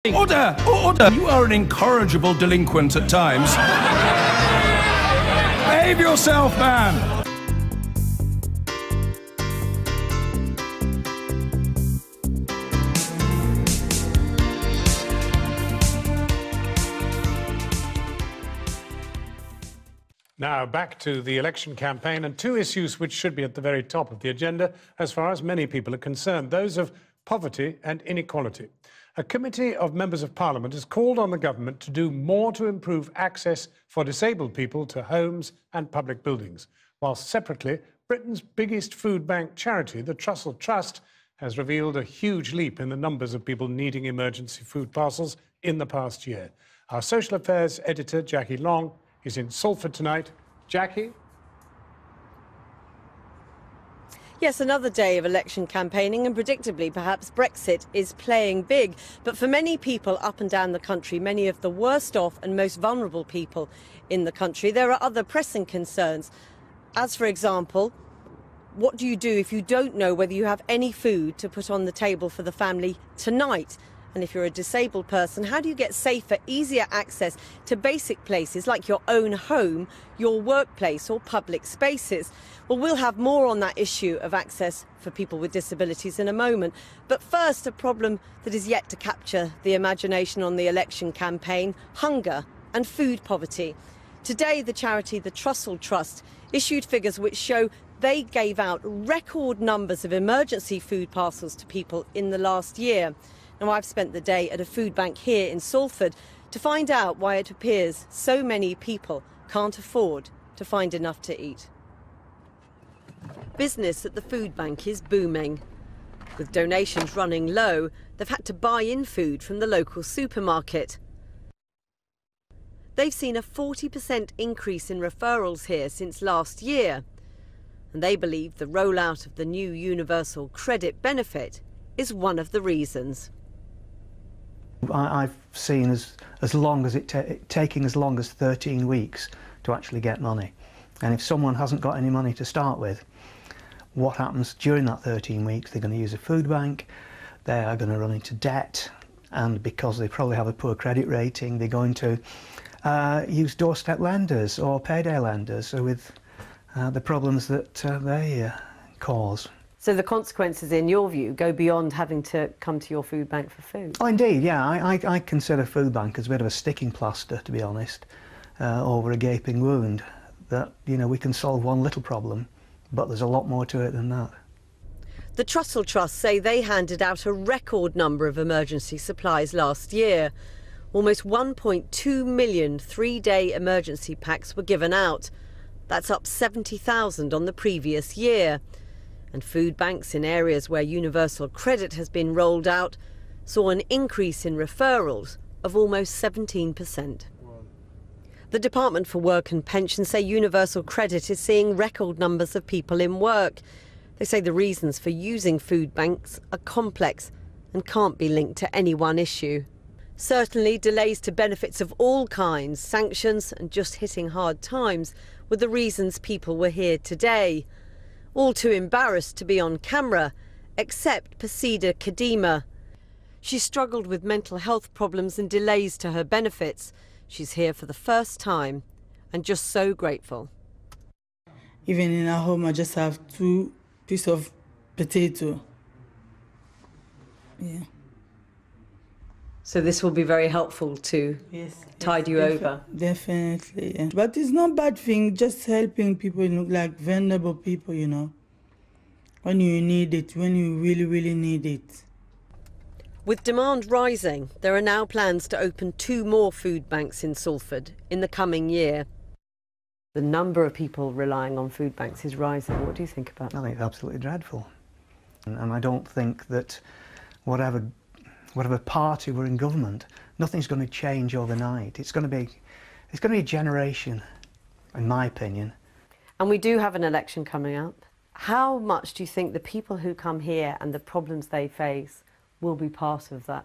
Order! Order! You are an incorrigible delinquent at times. Behave yourself, man! Now, back to the election campaign and two issues which should be at the very top of the agenda as far as many people are concerned, those of poverty and inequality. A committee of members of Parliament has called on the government to do more to improve access for disabled people to homes and public buildings, while separately, Britain's biggest food bank charity, the Trussell Trust, has revealed a huge leap in the numbers of people needing emergency food parcels in the past year. Our social affairs editor, Jackie Long, is in Salford tonight. Jackie? Yes, another day of election campaigning, and predictably, perhaps Brexit is playing big. But for many people up and down the country, many of the worst off and most vulnerable people in the country, there are other pressing concerns. As, for example, what do you do if you don't know whether you have any food to put on the table for the family tonight? And if you're a disabled person, how do you get safer, easier access to basic places like your own home, your workplace or public spaces? Well, we'll have more on that issue of access for people with disabilities in a moment. But first, a problem that is yet to capture the imagination on the election campaign: hunger and food poverty. Today, the charity, the Trussell Trust, issued figures which show they gave out record numbers of emergency food parcels to people in the last year. Now, I've spent the day at a food bank here in Salford to find out why it appears so many people can't afford to find enough to eat. Business at the food bank is booming. With donations running low, they've had to buy in food from the local supermarket. They've seen a 40% increase in referrals here since last year, and they believe the rollout of the new universal credit benefit is one of the reasons. I've seen as long as taking as long as 13 weeks to actually get money. And if someone hasn't got any money to start with, what happens during that 13 weeks? They're going to use a food bank, they are going to run into debt, and because they probably have a poor credit rating, they're going to use doorstep lenders or payday lenders with the problems that they cause. So the consequences, in your view, go beyond having to come to your food bank for food? Oh, indeed, yeah. I consider food bank as a bit of a sticking plaster, to be honest, over a gaping wound. That, you know, we can solve one little problem, but there's a lot more to it than that. The Trussell Trust say they handed out a record number of emergency supplies last year. Almost 1.2 million three-day emergency packs were given out. That's up 70,000 on the previous year. And food banks in areas where universal credit has been rolled out saw an increase in referrals of almost 17%. The Department for Work and Pensions say universal credit is seeing record numbers of people in work. They say the reasons for using food banks are complex and can't be linked to any one issue. Certainly, delays to benefits of all kinds, sanctions and just hitting hard times were the reasons people were here today. All too embarrassed to be on camera, except Pasida Kadima. She struggled with mental health problems and delays to her benefits. She's here for the first time and just so grateful. Even in our home, I just have 2 pieces of potato. Yeah. So this will be very helpful to tide you over? Definitely, yeah. But it's not a bad thing, just helping people, you know, like vulnerable people, you know, when you need it, when you really, really need it. With demand rising, there are now plans to open 2 more food banks in Salford in the coming year. The number of people relying on food banks is rising. What do you think about that? I think it's absolutely dreadful. And I don't think that whatever party we're in government, nothing's going to change overnight. It's going to be a generation, in my opinion. And we do have an election coming up. How much do you think the people who come here and the problems they face will be part of that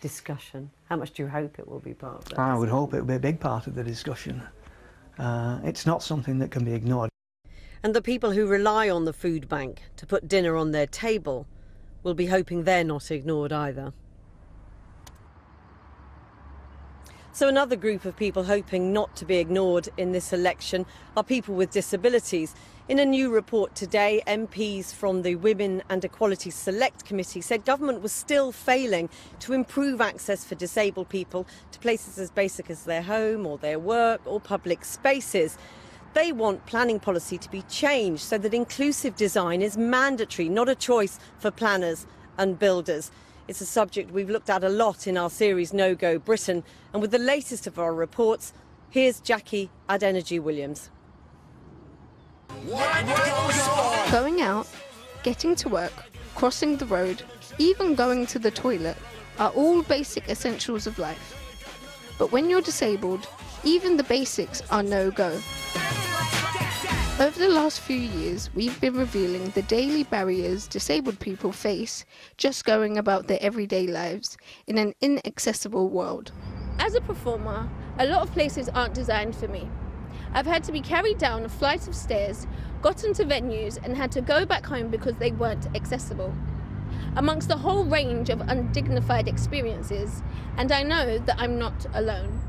discussion? How much do you hope it will be part of that? I would hope it will be a big part of the discussion. It's not something that can be ignored. And the people who rely on the food bank to put dinner on their table will be hoping they're not ignored either. So another group of people hoping not to be ignored in this election are people with disabilities. In a new report today, MPs from the Women and Equality Select Committee said government was still failing to improve access for disabled people to places as basic as their home or their work or public spaces. They want planning policy to be changed so that inclusive design is mandatory, not a choice for planners and builders. It's a subject we've looked at a lot in our series No Go Britain, and with the latest of our reports, here's Jackie Adenergy-Williams. Going out, getting to work, crossing the road, even going to the toilet are all basic essentials of life. But when you're disabled, even the basics are no-go. Over the last few years, we've been revealing the daily barriers disabled people face just going about their everyday lives in an inaccessible world. As a performer, a lot of places aren't designed for me. I've had to be carried down a flight of stairs, gotten to venues, and had to go back home because they weren't accessible. Amongst a whole range of undignified experiences, and I know that I'm not alone.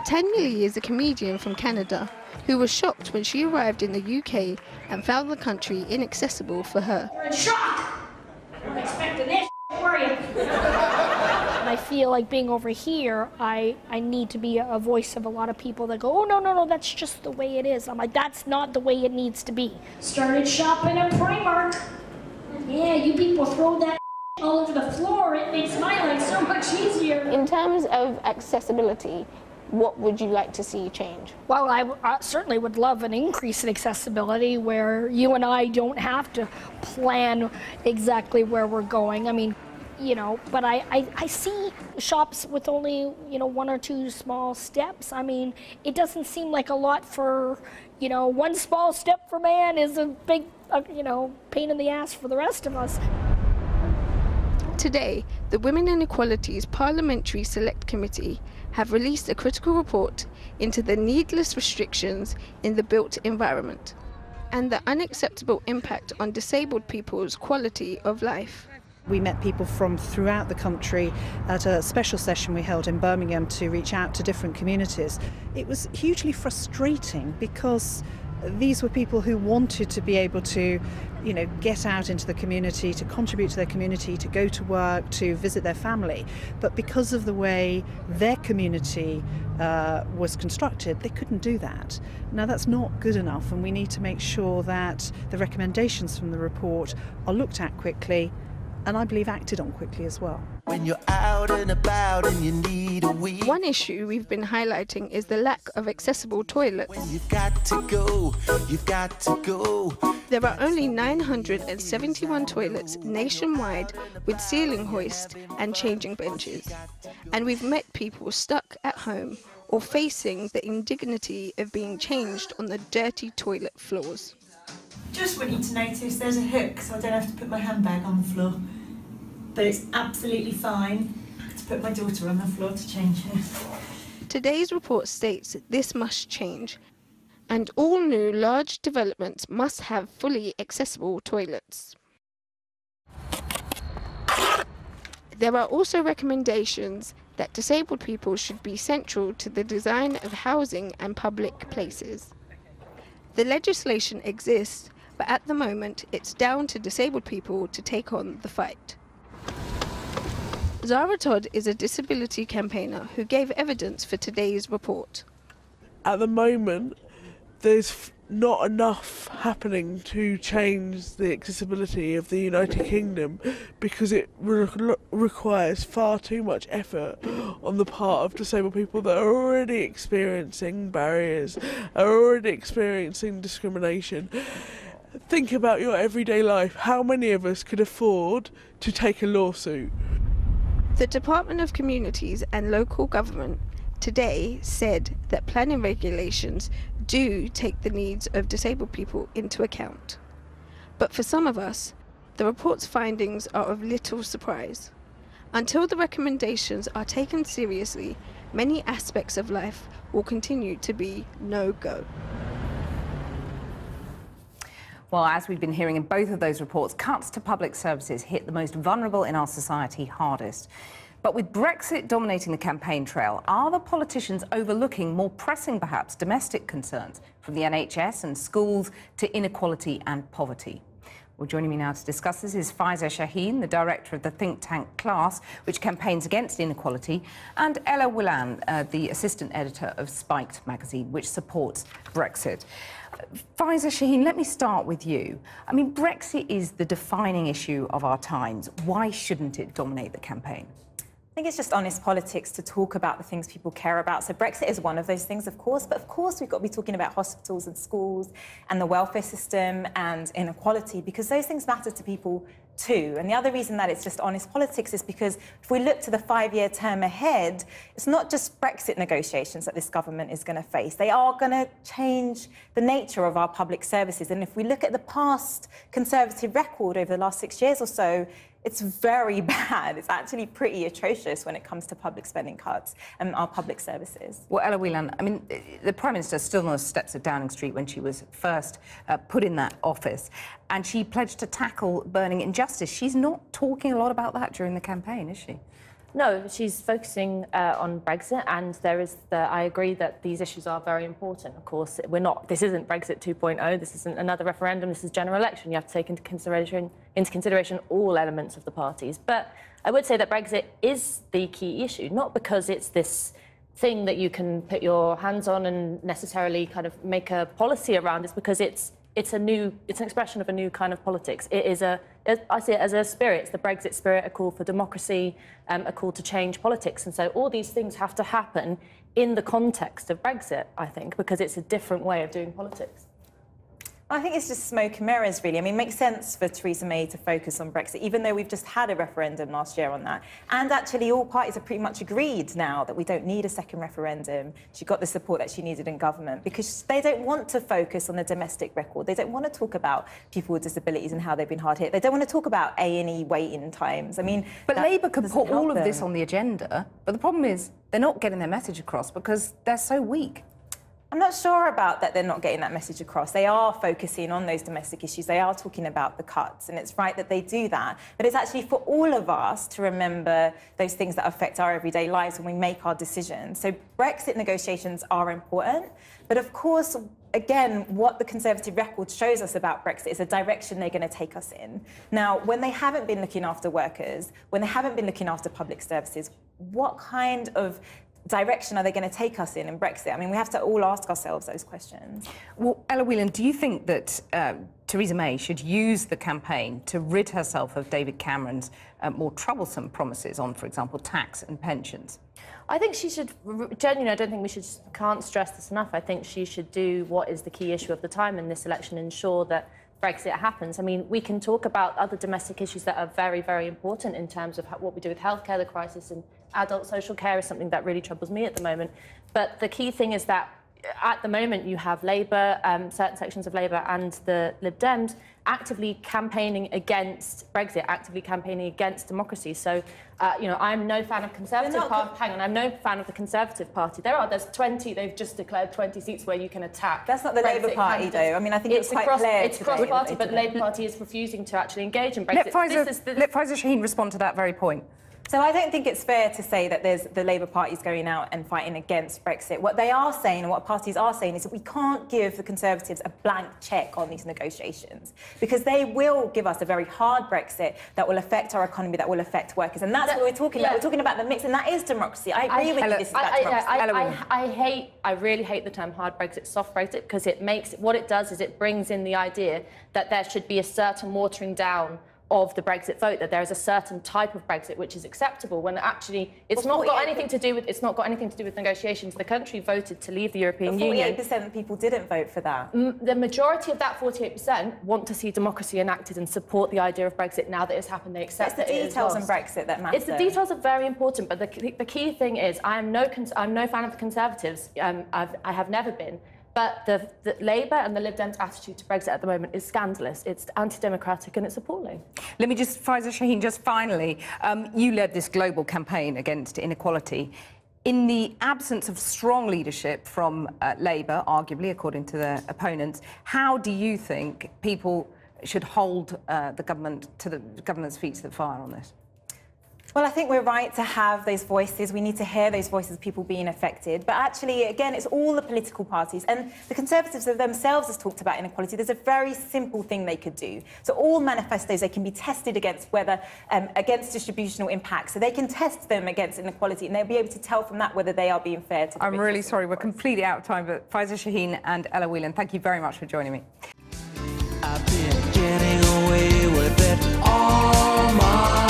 Tanya is a comedian from Canada who was shocked when she arrived in the UK and found the country inaccessible for her. You're in shock! I wasn't expecting this, were you? And I feel like being over here, I need to be a voice of a lot of people that go, oh, no, that's just the way it is. I'm like, that's not the way it needs to be. Started shopping at Primark. Yeah, you people throw that all over the floor. It makes my life so much easier. In terms of accessibility, what would you like to see change? Well, I certainly would love an increase in accessibility where you and I don't have to plan exactly where we're going. I mean, you know, but I see shops with only, you know, 1 or 2 small steps. I mean, it doesn't seem like a lot for, you know, one small step for man is a big, you know, pain in the ass for the rest of us. Today, the Women and Equality's Parliamentary Select Committee have released a critical report into the needless restrictions in the built environment and the unacceptable impact on disabled people's quality of life. We met people from throughout the country at a special session we held in Birmingham to reach out to different communities. It was hugely frustrating because these were people who wanted to be able to, you know, get out into the community, to contribute to their community, to go to work, to visit their family. But because of the way their community was constructed, they couldn't do that. Now that's not good enough, and we need to make sure that the recommendations from the report are looked at quickly, and I believe acted on quickly as well. When you're out and about and you need a wee. One issue we've been highlighting is the lack of accessible toilets. When you've got to go, you've got to go. There are only 971 toilets nationwide with ceiling hoist and changing benches. And we've met people stuck at home or facing the indignity of being changed on the dirty toilet floors. Just want you to notice there's a hook so I don't have to put my handbag on the floor. But it's absolutely fine to put my daughter on the floor to change her. Today's report states this must change, and all new large developments must have fully accessible toilets. There are also recommendations that disabled people should be central to the design of housing and public places. The legislation exists, but at the moment it's down to disabled people to take on the fight. Zara Todd is a disability campaigner who gave evidence for today's report. At the moment, there's not enough happening to change the accessibility of the United Kingdom because it requires far too much effort on the part of disabled people that are already experiencing barriers, are already experiencing discrimination. Think about your everyday life. How many of us could afford to take a lawsuit? The Department of Communities and Local Government today said that planning regulations do take the needs of disabled people into account. But for some of us, the report's findings are of little surprise. Until the recommendations are taken seriously, many aspects of life will continue to be no-go. Well, as we've been hearing in both of those reports, cuts to public services hit the most vulnerable in our society hardest. But with Brexit dominating the campaign trail, are the politicians overlooking more pressing, perhaps, domestic concerns, from the NHS and schools to inequality and poverty? Well, joining me now to discuss this is Faiza Shaheen, the director of the think tank Class, which campaigns against inequality, and Ella Willan, the assistant editor of Spiked magazine, which supports Brexit. Faiza Shaheen, let me start with you. I mean, Brexit is the defining issue of our times. Why shouldn't it dominate the campaign? I think it's just honest politics to talk about the things people care about. So Brexit is one of those things, of course, but of course we've got to be talking about hospitals and schools and the welfare system and inequality, because those things matter to people too. And the other reason that it's just honest politics is because if we look to the 5-year term ahead, it's not just Brexit negotiations that this government is going to face. They are going to change the nature of our public services. And if we look at the past Conservative record over the last 6 years or so, it's very bad. It's actually pretty atrocious when it comes to public spending cuts and our public services. Well, Ella Whelan, I mean, the Prime Minister stood on the steps of Downing Street when she was first put in that office, and she pledged to tackle burning injustice. She's not talking a lot about that during the campaign, is she? No, she's focusing on Brexit, and I agree that these issues are very important. Of course, this isn't Brexit 2.0, this isn't another referendum, this is general election. You have to take into consideration all elements of the parties. But I would say that Brexit is the key issue, not because it's this thing that you can put your hands on and necessarily kind of make a policy around. It's because it's an expression of a new kind of politics. I see it as a spirit. It's the Brexit spirit, a call for democracy, a call to change politics. And so all these things have to happen in the context of Brexit, I think, because it's a different way of doing politics. I think it's just smoke and mirrors, really. I mean, it makes sense for Theresa May to focus on Brexit, even though we've just had a referendum last year on that. And actually, all parties have pretty much agreed now that we don't need a second referendum. She got the support that she needed in government because they don't want to focus on the domestic record. They don't want to talk about people with disabilities and how they've been hard hit. They don't want to talk about A&E waiting times. I mean, but Labour could put all of this on the agenda, but the problem is they're not getting their message across because they're so weak. I'm not sure about that they're not getting that message across. They are focusing on those domestic issues. They are talking about the cuts, and it's right that they do that. But it's actually for all of us to remember those things that affect our everyday lives when we make our decisions. So Brexit negotiations are important. But of course, again, what the Conservative record shows us about Brexit is a direction they're going to take us in. Now, when they haven't been looking after workers, when they haven't been looking after public services, what kind of direction are they going to take us in Brexit? I mean, we have to all ask ourselves those questions. Well, Ella Whelan, do you think that Theresa May should use the campaign to rid herself of David Cameron's more troublesome promises on, for example, tax and pensions? I think she should, genuinely, I don't think can't stress this enough. I think she should do what is the key issue of the time in this election, ensure that Brexit happens. I mean, we can talk about other domestic issues that are very, very important in terms of what we do with healthcare. The crisis in adult social care is something that really troubles me at the moment. But the key thing is that at the moment you have Labour, certain sections of Labour and the Lib Dems actively campaigning against Brexit, actively campaigning against democracy. So, you know, I'm no fan of Conservative Party. Hang on, I'm no fan of the Conservative Party. There's 20, they've just declared 20 seats where you can attack. That's not the Labour Party, though. I mean, I think it's quite clear. It's cross-party, but the Labour Party is refusing to actually engage in Brexit. Let Faiza Shaheen respond to that very point. So I don't think it's fair to say that the Labour Party is going out and fighting against Brexit. What they are saying and what parties are saying is that we can't give the Conservatives a blank check on these negotiations because they will give us a very hard Brexit that will affect our economy, that will affect workers. And that's what we're talking about. We're talking about the mix, and that is democracy. I agree with you, this is about democracy. I really hate the term hard Brexit, soft Brexit, because what it does is it brings in the idea that there should be a certain watering down of the Brexit vote, that there is a certain type of Brexit which is acceptable, when actually it's not got anything to do with negotiations. The country voted to leave the European Union. 48% of people didn't vote for that. The majority of that 48% want to see democracy enacted and support the idea of Brexit. Now that it's happened, they accept that it is lost. It's the details on Brexit that matter. It's the details are very important, but the key thing is I'm no fan of the Conservatives. I have never been. But the Labour and the Lib Dems' attitude to Brexit at the moment is scandalous. It's anti-democratic and it's appalling. Let me just, Faiza Shaheen, just finally, you led this global campaign against inequality. In the absence of strong leadership from Labour, arguably, according to their opponents, how do you think people should hold the government to the government's feet to the fire on this? Well, I think we're right to have those voices. We need to hear those voices of people being affected. But actually, again, it's all the political parties. And the Conservatives themselves has talked about inequality. There's a very simple thing they could do. So all manifestos, they can be tested against whether, against distributional impact. So they can test them against inequality, and they'll be able to tell from that whether they are being fair to the I'm really sorry, we're completely out of time, but Faiza Shaheen and Ella Whelan, thank you very much for joining me. I've been getting away with it all my